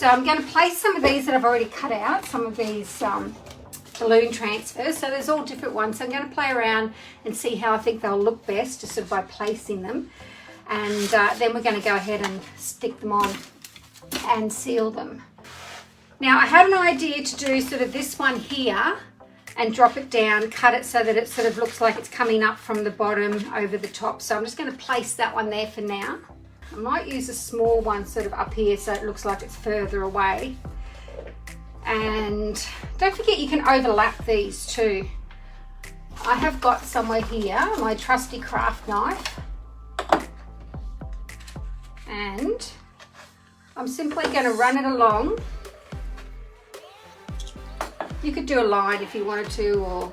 So I'm going to place some of these that I've already cut out, some of these balloon transfers. So there's all different ones. So I'm going to play around and see how I think they'll look best, just sort of by placing them. And then we're going to go ahead and stick them on and seal them. Now I had an idea to do sort of this one here and drop it down, cut it so that it sort of looks like it's coming up from the bottom over the top. So I'm just going to place that one there for now. I might use a small one sort of up here so it looks like it's further away. And don't forget you can overlap these too. I have got somewhere here my trusty craft knife, and I'm simply going to run it along. You could do a line if you wanted to,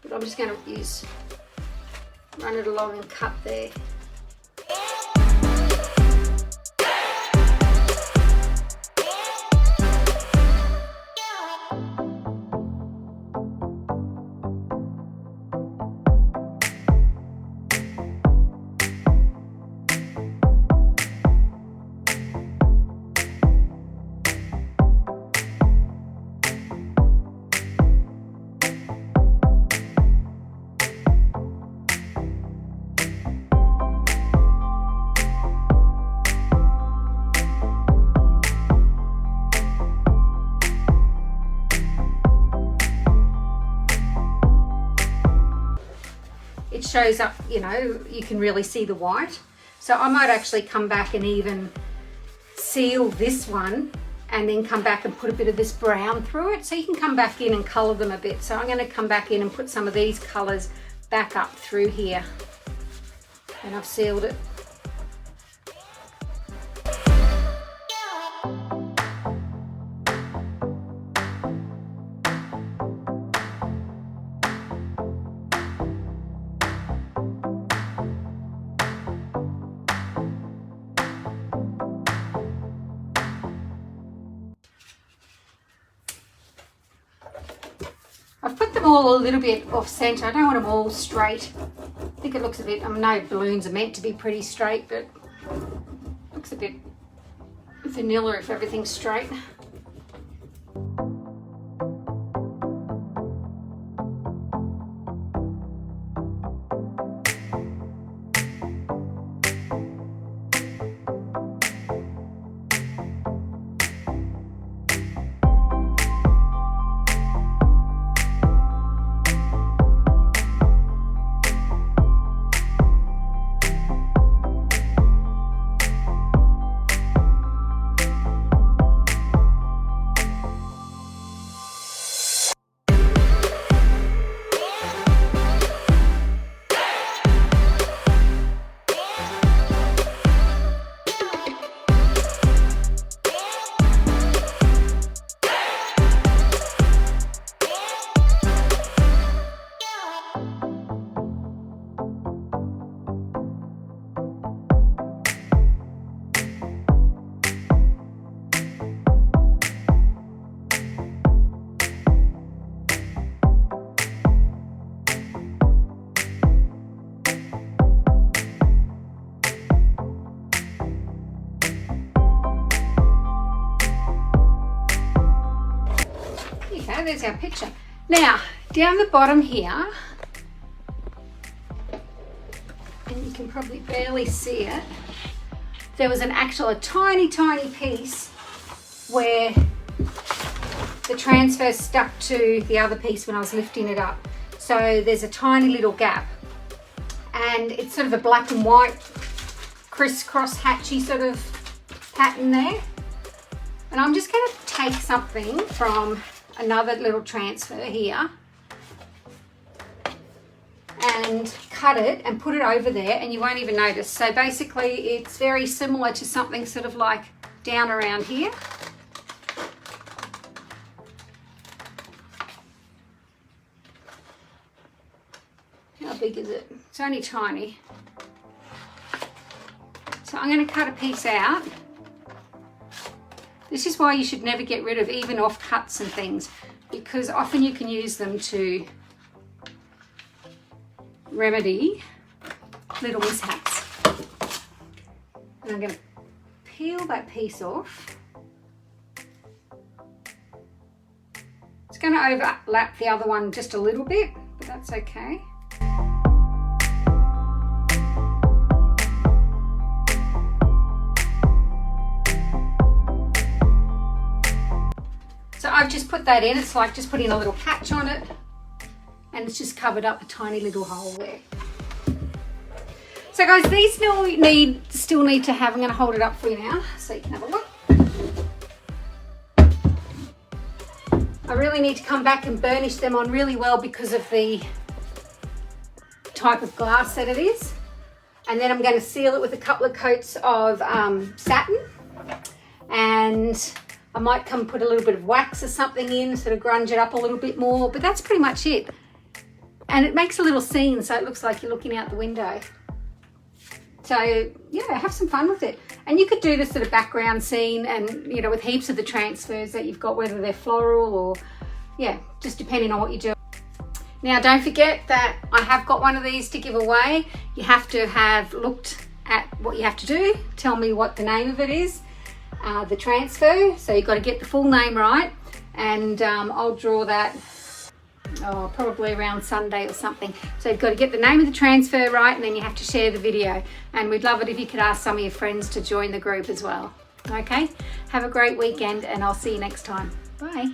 but I'm just going to run it along and cut there. Shows up, you know, you can really see the white. So I might actually come back and even seal this one and then come back and put a bit of this brown through it, so you can come back in and color them a bit. So I'm going to come back in and put some of these colors back up through here, and I've sealed it. I've put them all a little bit off center. I don't want them all straight. I think it looks a bit, I know balloons are meant to be pretty straight, but it looks a bit vanilla if everything's straight. There's our picture. Now down the bottom here, and you can probably barely see it, there was a tiny piece where the transfer stuck to the other piece when I was lifting it up. So there's a tiny little gap, and it's sort of a black and white crisscross hatchy sort of pattern there. And I'm just going to take something from another little transfer here and cut it and put it over there, and you won't even notice. So basically it's very similar to something sort of like down around here. How big is it? It's only tiny. So I'm going to cut a piece out. This is why you should never get rid of even offcuts and things, because often you can use them to remedy little mishaps. And I'm going to peel that piece off. going to overlap the other one just a little bit, but that's okay. So I've just put that in. It's like just putting a little patch on it, and it's just covered up a tiny little hole there. So guys, these still need to have, I'm going to hold it up for you now so you can have a look. I really need to come back and burnish them on really well because of the type of glass that it is. And then I'm going to seal it with a couple of coats of satin, and I might come put a little bit of wax or something in, sort of grunge it up a little bit more, but that's pretty much it. And it makes a little scene so it looks like you're looking out the window. So yeah, have some fun with it. And you could do this sort of background scene, and you know, with heaps of the transfers that you've got, whether they're floral or, yeah, just depending on what you do. Now don't forget that I have got one of these to give away. You have to have looked at what you have to do. Tell me what the name of it is, the transfer. So you've got to get the full name right, and I'll draw that probably around Sunday or something. So you've got to get the name of the transfer right, and then you have to share the video. And we'd love it if you could ask some of your friends to join the group as well. Okay, have a great weekend, and I'll see you next time. Bye.